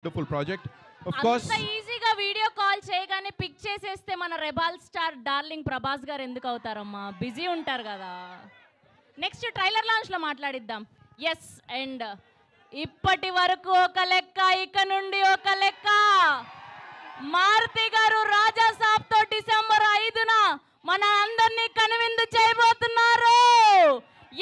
wonderful project. Of course, అంత ఈజీగా video call చేయగానే పిక్ చేసేస్తే మన రెబాల్ స్టార్ డార్లింగ్ ప్రభాస్ గారు ఎందుకు అవుతారమ్మా? బిజీ ఉంటారు కదా. నెక్స్ట్ ట్రైలర్ లాంచ్ లో మాట్లాడిద్దాం. ఎస్, అండ్ ఇప్పటి వరకు ఒక లెక్క, ఇక నుండి ఒక లెక్క. మారుతి గారు రాజా సాబ్ తో డిసెంబర్ 5న మన అందరినీ కనువిందు చేయబోతున్నారు.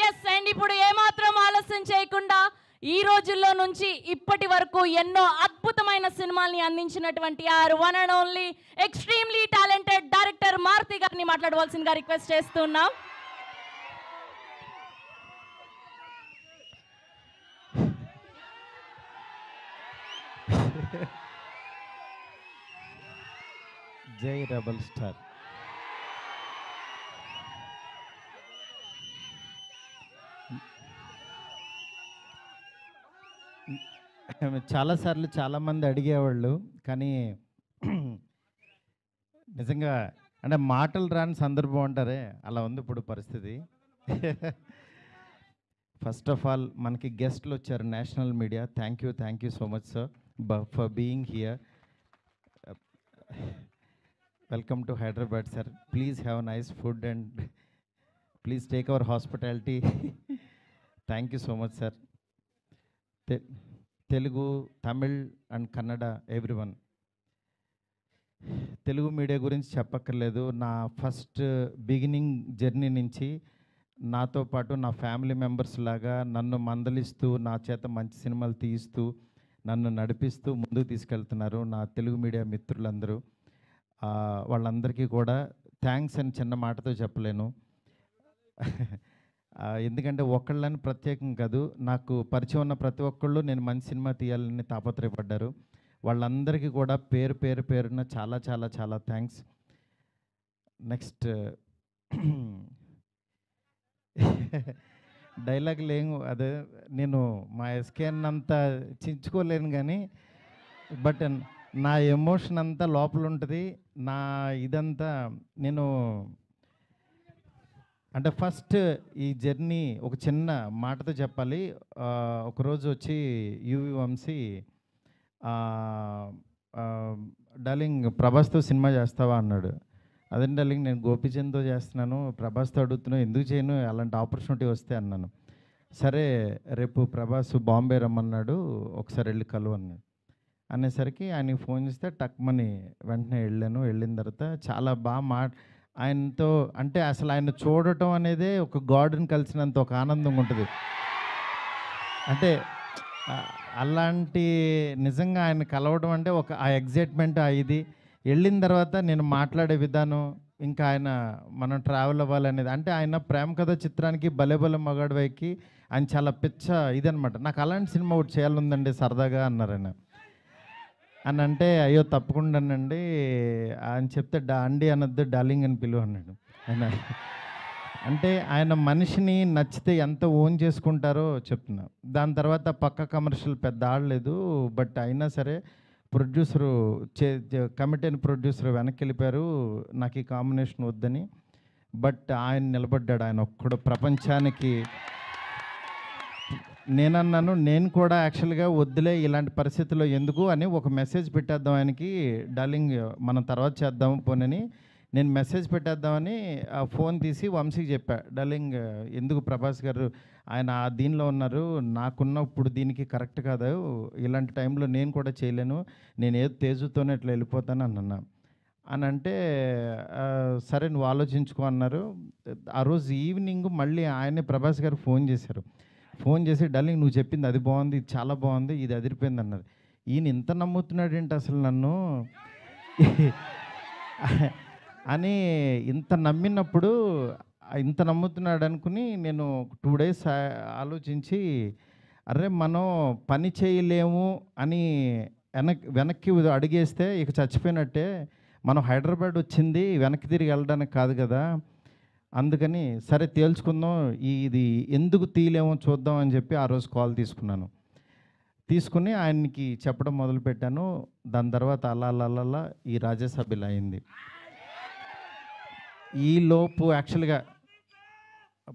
ఎస్, అండ్ ఇప్పుడు ఏమాత్రం ఆలస్యం చేయకుండా ఈ రోజుల్లో నుంచి ఇప్పటి వరకు ఎన్నో అద్భుతమైన సినిమాల్ని అందించినటువంటి our one and only extremely talented director Maruthi గారిని మాట్లాడవలసిందిగా రిక్వెస్ట్ చేస్తున్నాం. జై రెబల్ స్టార్. చాలాసార్లు చాలామంది అడిగేవాళ్ళు, కానీ నిజంగా అంటే మాటలు రాని సందర్భం అంటారే, అలా ఉంది ఇప్పుడు పరిస్థితి. ఫస్ట్ ఆఫ్ ఆల్ మనకి గెస్ట్లు వచ్చారు, national media. Thank you so much sir for being here. Welcome to Hyderabad sir. Please have nice food and please take our hospitality. Thank you so much sir. Telugu, Tamil and Kannada everyone. Telugu media గురించి చెప్పక్కర్లేదు. నా first beginning journey నుంచి నాతో పాటు నా family members లాగా నన్ను మందలిస్తూ, నా చేత మంచి సినిమాలు తీయిస్తూ, నన్ను నడిపిస్తూ ముందుకు తీసుకెళ్తున్నారు నా తెలుగు మీడియా మిత్రులందరూ. వాళ్ళందరికీ కూడా థ్యాంక్స్ అని చిన్న మాటతో చెప్పలేను. ఎందుకంటే ఒకళ్ళని ప్రత్యేకం కాదు, నాకు పరిచయం ఉన్న ప్రతి ఒక్కళ్ళు నేను మంచి సినిమా తీయాలని తాపత్రయపడ్డారు. వాళ్ళందరికీ కూడా పేరున చాలా చాలా చాలా థ్యాంక్స్. నెక్స్ట్ డైలాగ్ లేము, అదే నేను మా ఎస్కేన్ అంతా చించుకోలేను, కానీ బట్ నా ఎమోషన్ అంతా లోపల ఉంటుంది. నా ఇదంతా నేను అంటే ఫస్ట్ ఈ జర్నీ ఒక చిన్న మాటతో చెప్పాలి. ఒకరోజు వచ్చి యువి వంశీ, డార్లింగ్ ప్రభాస్తో సినిమా చేస్తావా అన్నాడు. అదే డార్లింగ్ నేను గోపీచంద్తో చేస్తున్నాను, ప్రభాస్తో అడుగుతున్నాను, ఎందుకు చేయను, అలాంటి ఆపర్చునిటీ వస్తే అన్నాను. సరే రేపు ప్రభాస్ బాంబే రమ్మన్నాడు, ఒకసారి వెళ్ళి కలువు అన్నాడు. అనేసరికి ఆయనకి ఫోన్ చేస్తే టక్మని వెంటనే వెళ్ళాను. వెళ్ళిన తర్వాత చాలా బాగా ఆయనతో అంటే అసలు ఆయన చూడటం అనేదే ఒక గాడ్ని కలిసినంత ఒక ఆనందంగా ఉంటుంది. అంటే అలాంటి నిజంగా ఆయన కలవడం అంటే ఒక ఆ ఎగ్జైట్మెంట్ ఇది. వెళ్ళిన తర్వాత నేను మాట్లాడే విధానం, ఇంకా ఆయన మనం ట్రావెల్ అవ్వాలనేది, అంటే ఆయన ప్రేమ కథ చిత్రానికి భలే భలే మగాడు వైకి ఆయన చాలా పిచ్చ ఇదనమాట. నాకు అలాంటి సినిమా ఒకటి చేయాలందండి సరదాగా అన్నారు ఆయన. అని అంటే అయ్యో తప్పకుండానండి అని చెప్తే అండి అనొద్దు, డార్లింగ్ అని పిలువ అన్నాడు ఆయన. అంటే ఆయన మనిషిని నచ్చితే ఎంత ఓన్ చేసుకుంటారో చెప్తున్నా. దాని తర్వాత పక్క కమర్షియల్ పెద్ద ఆడలేదు, బట్ అయినా సరే ప్రొడ్యూసరు కమిటీ అయిన ప్రొడ్యూసర్ వెనక్కి వెళ్ళిపోయారు నాకు ఈ కాంబినేషన్ వద్దని. బట్ ఆయన నిలబడ్డాడు, ఆయన ఒక్కడు ప్రపంచానికి. నేనన్నాను, నేను కూడా యాక్చువల్గా వద్దులే ఇలాంటి పరిస్థితుల్లో ఎందుకు అని ఒక మెసేజ్ పెట్టేద్దాం ఆయనకి, డార్లింగ్ మనం తర్వాత చేద్దాము పోనని నేను మెసేజ్ పెట్టేద్దామని ఫోన్ తీసి వంశీకి చెప్పా, డార్లింగ్ ఎందుకు ప్రభాస్ గారు ఆయన దీనిలో ఉన్నారు, నాకున్న ఇప్పుడు దీనికి కరెక్ట్ కాదు, ఇలాంటి టైంలో నేను కూడా చేయలేను, నేను ఏదో తేజుతోనే ఇట్లా వెళ్ళిపోతాను అన్నా. అని అంటే సరే నువ్వు ఆలోచించుకో అన్నారు. ఆ రోజు ఈవినింగ్ మళ్ళీ ఆయనే ప్రభాస్ గారు ఫోన్ చేశారు. ఫోన్ చేసి డార్లింగ్ నువ్వు చెప్పింది అది బాగుంది, ఇది చాలా బాగుంది, ఇది అదిరిపోయింది అన్నారు. ఈయన ఇంత నమ్ముతున్నాడు ఏంటి అసలు నన్ను అని ఇంత నమ్మినప్పుడు, ఇంత నమ్ముతున్నాడు అనుకుని నేను 2 days ఆలోచించి, అరే మనం పని చేయలేము అని వెనక్కి అడిగేస్తే ఇక చచ్చిపోయినట్టే, మనం హైదరాబాద్ వచ్చింది వెనక్కి తిరిగి వెళ్ళడానికి కాదు కదా, అందుకని సరే తేల్చుకుందాం, ఇది ఎందుకు తీయలేమో చూద్దాం అని చెప్పి ఆ రోజు కాల్ తీసుకుని ఆయనకి చెప్పడం మొదలుపెట్టాను. దాని తర్వాత అలా ఈ రాజ్యసభ ఇలా అయింది. ఈలోపు యాక్చువల్గా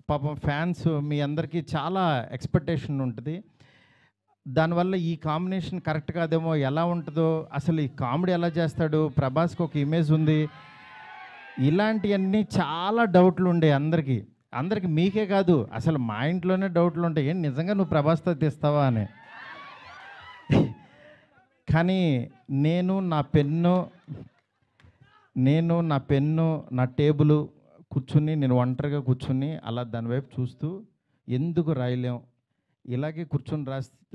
పాపం ఫ్యాన్స్ మీ అందరికీ చాలా ఎక్స్పెక్టేషన్ ఉంటుంది. దానివల్ల ఈ కాంబినేషన్ కరెక్ట్ కాదేమో, ఎలా ఉంటుందో, అసలు ఈ కామెడీ ఎలా చేస్తాడు, ప్రభాస్కి ఒక ఇమేజ్ ఉంది, ఇలాంటివన్నీ చాలా డౌట్లు ఉండే అందరికీ మీకే కాదు, అసలు మా ఇంట్లోనే డౌట్లు ఉంటాయి, ఏం నిజంగా నువ్వు ప్రభాస్తో తీస్తావా అని. కానీ నేను నా పెన్ను నా టేబుల్ కూర్చుని, నేను ఒంటరిగా కూర్చుని అలా దాని వైపు చూస్తూ ఎందుకు రాయలేం, ఇలాగే కూర్చొని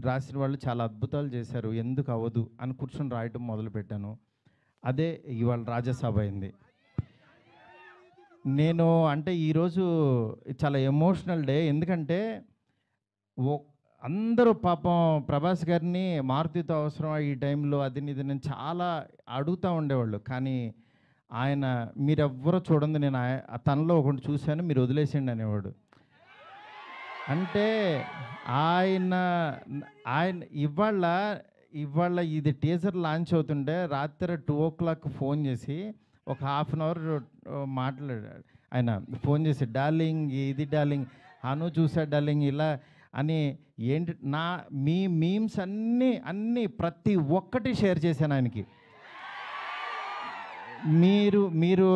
రాసిన వాళ్ళు చాలా అద్భుతాలు చేశారు, ఎందుకు అవ్వదు అని కూర్చొని రాయటం మొదలుపెట్టాను. అదే ఇవాళ రాజ్యసభ అయింది. నేను అంటే ఈరోజు చాలా ఎమోషనల్ డే, ఎందుకంటే అందరూ పాపం ప్రభాస్ గారిని మారుతితో అవసరం ఈ టైంలో అది ఇది నేను చాలా అడుగుతూ ఉండేవాళ్ళు. కానీ ఆయన మీరెవ్వరూ చూడండి, నేను తనలో ఒకటి చూశాను, మీరు వదిలేసేయండి అనేవాడు. అంటే ఆయన ఇవాళ ఇది టీజర్ లాంచ్ అవుతుంటే రాత్రి 2 o'clock ఫోన్ చేసి ఒక హాఫ్ అన్ అవర్ మాట్లాడాడు. ఆయన ఫోన్ చేసి డార్లింగ్ ఇది డార్లింగ్ అను చూసా డార్లింగ్ ఇలా అని ఏంటి మీ మీమ్స్ అన్నీ ప్రతి ఒక్కటి షేర్ చేశాను ఆయనకి. మీరు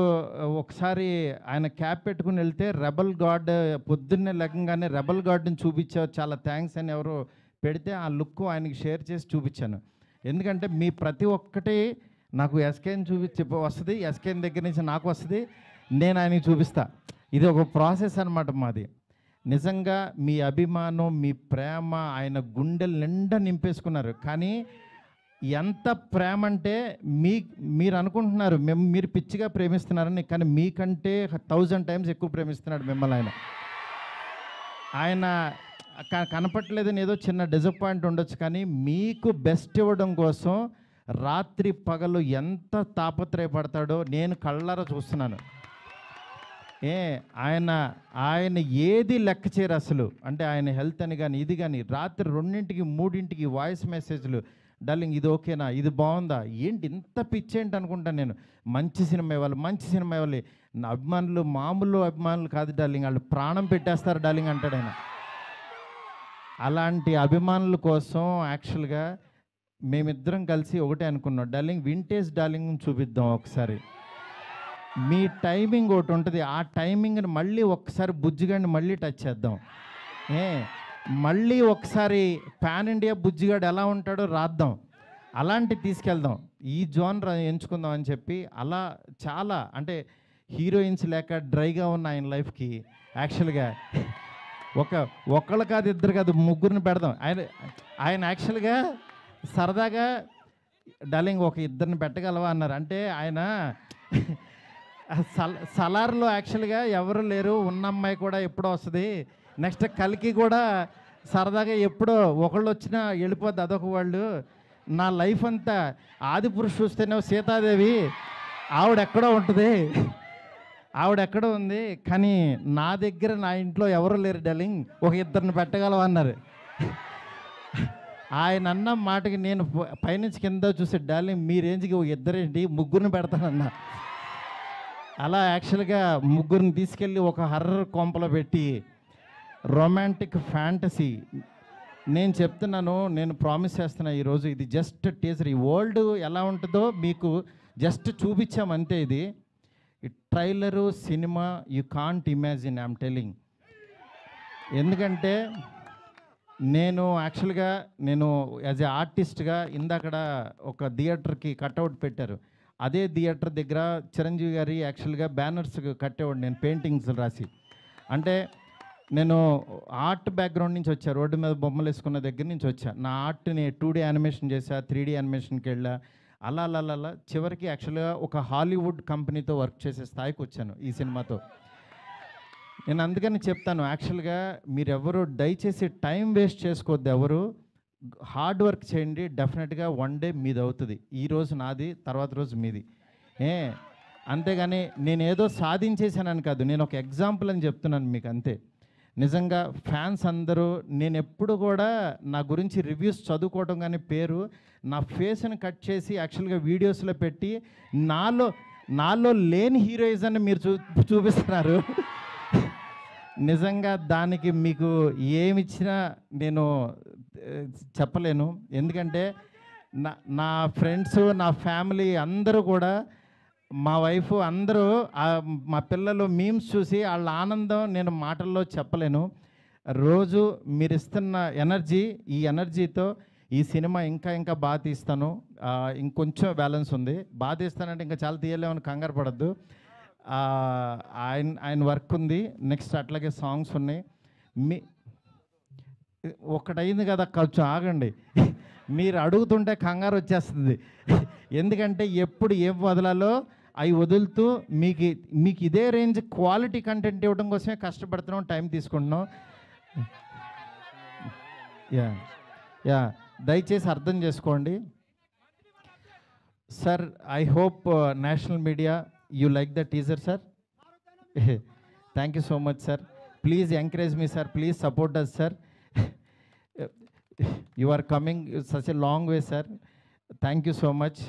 ఒకసారి ఆయన క్యాప్ పెట్టుకుని వెళ్తే రెబల్ గాడ్ పొద్దున్నే లెక్కగానే రెబల్ గాడ్ని చూపించావు, చాలా థ్యాంక్స్ అని ఎవరో పెడితే ఆ లుక్ ఆయనకి షేర్ చేసి చూపించాను. ఎందుకంటే మీ ప్రతి ఒక్కటి నాకు ఎస్కేని వస్తుంది, ఎస్కేన్ దగ్గర నుంచి నాకు వస్తుంది, నేను ఆయనకి చూపిస్తా. ఇది ఒక ప్రాసెస్ అన్నమాట మాది. నిజంగా మీ అభిమానం, మీ ప్రేమ ఆయన గుండెల నిండా నింపేసుకున్నారు. కానీ ఎంత ప్రేమ అంటే మీరు అనుకుంటున్నారు మీరు పిచ్చిగా ప్రేమిస్తున్నారని, కానీ మీకంటే 1000 times ఎక్కువ ప్రేమిస్తున్నాడు మిమ్మల్ని. ఆయన కనపట్లేదని ఏదో చిన్న డిసప్పాయింట్ ఉండొచ్చు, కానీ మీకు బెస్ట్ ఇవ్వడం కోసం రాత్రి పగలు ఎంత తాపత్రయపడతాడో నేను కళ్ళారా చూస్తున్నాను. ఆయన ఏది లెక్క చేయరు అసలు. అంటే ఆయన హెల్త్ అని కానీ ఇది కానీ రాత్రి 2ంటికి 3ంటికి వాయిస్ మెసేజ్లు, డార్లింగ్ ఇది ఓకేనా, ఇది బాగుందా, ఏంటి ఇంత పిచ్చేంటి అనుకుంటాను నేను. మంచి సినిమా ఇవ్వాలి. నా అభిమానులు మామూలు అభిమానులు కాదు డార్లింగ్, వాళ్ళు ప్రాణం పెట్టేస్తారు డార్లింగ్ అంటాడు ఆయన. అలాంటి అభిమానుల కోసం యాక్చువల్గా మేమిద్దరం కలిసి ఒకటే అనుకున్నాం, డార్లింగ్ వింటేజ్ డార్లింగ్ చూపిద్దాం ఒకసారి. మీ టైమింగ్ ఒకటి ఉంటుంది, ఆ టైమింగ్ని మళ్ళీ ఒకసారి బుజ్జిగాడిని మళ్ళీ టచ్ చేద్దాం. మళ్ళీ ఒకసారి పాన్ ఇండియా బుజ్జిగాడు ఎలా ఉంటాడో రాద్దాం, అలాంటి తీసుకెళ్దాం, ఈ జోనర్ ఎంచుకుందాం అని చెప్పి అలా చాలా అంటే హీరోయిన్స్ లేక డ్రైగా ఉన్న ఆయన లైఫ్కి యాక్చువల్గా ఒకళ్ళు కాదు, ఇద్దరు కాదు, 3 పెడదాం. ఆయన యాక్చువల్గా సరదాగా డార్లింగ్ ఒక 2 పెట్టగలవా అన్నారు. అంటే ఆయన సలార్లో యాక్చువల్గా ఎవరు లేరు, ఉన్న అమ్మాయి కూడా ఎప్పుడో వస్తుంది, నెక్స్ట్ కలికి కూడా సరదాగా ఎప్పుడో ఒకళ్ళు వచ్చినా వెళ్ళిపోద్ది, అదొక వాళ్ళు. నా లైఫ్ అంతా ఆదిపురుషు చూస్తేనే సీతాదేవి ఆవిడెక్కడో ఉంది, కానీ నా దగ్గర నా ఇంట్లో ఎవరు లేరు డార్లింగ్, ఒక 2 పెట్టగలవా అన్నారు. ఆయన అన్న మాటకి నేను పైనుంచి కింద చూసి డార్లింగ్ మీ రేంజ్కి ఒక 2 3 పెడతానన్నా. అలా యాక్చువల్గా 3 తీసుకెళ్ళి ఒక హర్రర్ కొంపలో పెట్టి రొమాంటిక్ ఫ్యాంటసీ నేను చెప్తున్నాను, నేను ప్రామిస్ చేస్తున్నా ఈరోజు ఇది జస్ట్ టీజర్. ఈ వరల్డ్ ఎలా ఉంటుందో మీకు జస్ట్ చూపించామంతే. ఇది trailer cinema you can't imagine, I'm telling. ఎందుకంటే నేను యాక్చువల్గా యాజ్ ఏ ఆర్టిస్ట్గా ఇందాకడ ఒక థియేటర్కి కట్అవుట్ పెట్టారు, అదే థియేటర్ దగ్గర చిరంజీవి గారి యాక్చువల్గా బ్యానర్స్ కట్టేవాడు నేను, పెయింటింగ్స్ రాసి. అంటే నేను ఆర్ట్ బ్యాక్గ్రౌండ్ నుంచి వచ్చా, రోడ్డు మీద బొమ్మలు వేసుకున్న దగ్గర నుంచి వచ్చా. నా ఆర్ట్ని 2D యానిమేషన్ చేశా, 3D యానిమేషన్కి వెళ్ళా, అలా చివరికి యాక్చువల్గా ఒక హాలీవుడ్ కంపెనీతో వర్క్ చేసే స్థాయికి వచ్చాను ఈ సినిమాతో. నేను అందుకని చెప్తాను, యాక్చువల్గా మీరెవరు దయచేసి టైం వేస్ట్ చేసుకోవద్దు, ఎవరు హార్డ్ వర్క్ చేయండి, డెఫినెట్గా వన్ డే మీది అవుతుంది. ఈరోజు నాది, తర్వాత రోజు మీది. అంతేగాని నేను ఏదో సాధించేసానని కాదు, నేను ఒక ఎగ్జాంపుల్ అని చెప్తున్నాను మీకు అంతే. నిజంగా ఫ్యాన్స్ అందరూ, నేను ఎప్పుడు కూడా నా గురించి రివ్యూస్ చదువుకోవడం కానీ పేరు నా ఫేస్ని కట్ చేసి యాక్చువల్గా వీడియోస్లో పెట్టి నాలో లేని హీరోయిజాన్ని మీరు చూపిస్తున్నారు. నిజంగా దానికి మీకు ఏమిచ్చినా నేను చెప్పలేను. ఎందుకంటే నా ఫ్రెండ్స్, నా ఫ్యామిలీ అందరూ కూడా, మా వైఫ్ అందరూ, మా పిల్లలు మీమ్స్ చూసి వాళ్ళ ఆనందం నేను మాటల్లో చెప్పలేను. రోజు మీరు ఇస్తున్న ఎనర్జీ, ఈ ఎనర్జీతో ఈ సినిమా ఇంకా బాగా తీస్తాను. ఇంకొంచెం బ్యాలెన్స్ ఉంది. బాగా తీస్తానంటే ఇంకా చాలా తీయలేమని కంగారు పడద్దు. ఆయన వర్క్ ఉంది. నెక్స్ట్ అట్లాగే సాంగ్స్ ఉన్నాయి. ఒకటైంది కదా, కొంచెం ఆగండి. మీరు అడుగుతుంటే కంగారు వచ్చేస్తుంది. ఎందుకంటే ఎప్పుడు ఏం వదలాలో అవి వదులుతూ మీకు ఇదే రేంజ్ క్వాలిటీ కంటెంట్ ఇవ్వడం కోసమే కష్టపడుతున్నాం, టైం తీసుకుంటున్నాం. యా దయచేసి అర్థం చేసుకోండి sir. I hope national media you like the teaser sir. Thank you so much sir. Please encourage me sir, please support us sir. You are coming such a long way sir. Thank you so much.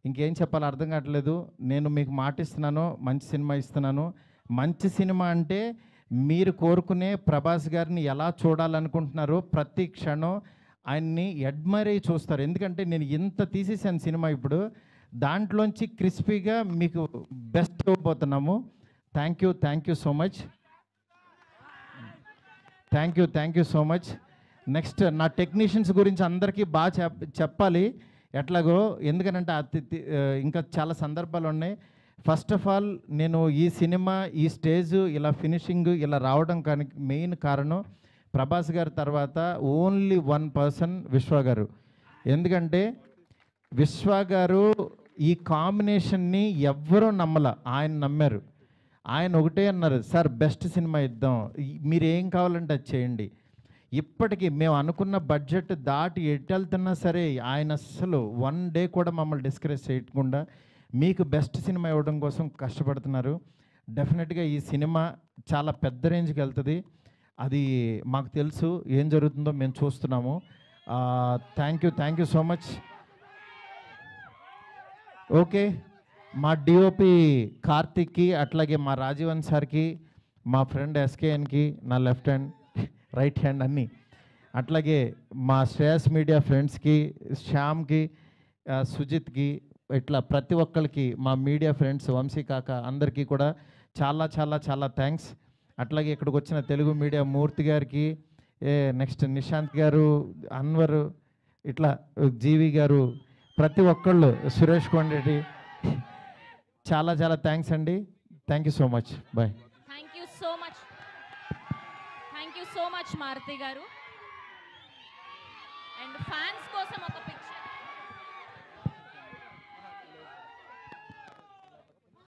ఇంకేం చెప్పాలో అర్థం కావట్లేదు. నేను మీకు మాట ఇస్తున్నాను, మంచి cinema ఇస్తున్నాను. మంచి సినిమా అంటే మీరు కోరుకునే ప్రభాస్ గారిని ఎలా చూడాలనుకుంటున్నారో ప్రతి క్షణం ఆయన్ని అడ్మైర్ అయ్యి చూస్తారు. ఎందుకంటే నేను ఇంత తీసేసాను సినిమా, ఇప్పుడు దాంట్లోంచి క్రిస్పీగా మీకు బెస్ట్ ఇవ్వబోతున్నాము. Thank you so much. Thank you so much. Next నా టెక్నీషియన్స్ గురించి అందరికీ బాగా చెప్పాలి ఎట్లాగో, ఎందుకనంటే ఇంకా చాలా సందర్భాలు ఉన్నాయి. ఫస్ట్ ఆఫ్ ఆల్ నేను ఈ సినిమా, ఈ స్టేజ్ ఇలా ఫినిషింగ్ ఇలా రావడం కానీ మెయిన్ కారణం ప్రభాస్ గారి తర్వాత ఓన్లీ వన్ పర్సన్, విశ్వ గారు. ఎందుకంటే విశ్వ గారు ఈ కాంబినేషన్ని ఎవ్వరూ నమ్మల, ఆయన నమ్మారు. ఆయన ఒకటే అన్నారు, సార్ బెస్ట్ సినిమా ఇద్దాం, మీరు ఏం కావాలంటే అది చేయండి. ఇప్పటికీ మేము అనుకున్న బడ్జెట్ దాటి ఎటు వెళ్తున్నా సరే ఆయన అస్సలు వన్ డే కూడా మమ్మల్ని డిస్కరేజ్ చేయకుండా మీకు బెస్ట్ సినిమా ఇవ్వడం కోసం కష్టపడుతున్నారు. డెఫినెట్గా ఈ సినిమా చాలా పెద్ద రేంజ్కి వెళ్తుంది. అది మాకు తెలుసు, ఏం జరుగుతుందో మేము చూస్తున్నాము. Thank you so much. Okay, మా డిఓపి కార్తిక్కి, అట్లాగే మా రాజీవన్ సార్కి, మా ఫ్రెండ్ ఎస్కేఎన్కి, నా లెఫ్ట్ హ్యాండ్ రైట్ హ్యాండ్ అన్నీ, అట్లాగే మా శ్రేయస్ మీడియా ఫ్రెండ్స్కి, శ్యామ్కి, సుజిత్కి, ఇట్లా ప్రతి ఒక్కరికి, మా మీడియా ఫ్రెండ్స్ వంశీ కాక అందరికీ కూడా చాలా థ్యాంక్స్. అట్లాగే ఇక్కడికి వచ్చిన తెలుగు మీడియా మూర్తి గారికి, నెక్స్ట్ నిశాంత్ గారు, అన్వర్, ఇట్లా జీవి గారు, ప్రతి ఒక్కళ్ళు, సురేష్ కొండరెడ్డి, చాలా థ్యాంక్స్ అండి. Thank you so much. Bye. Thank you so much Maruti గారు. అండ్ ఫ్యాన్స్ కోసం ఒక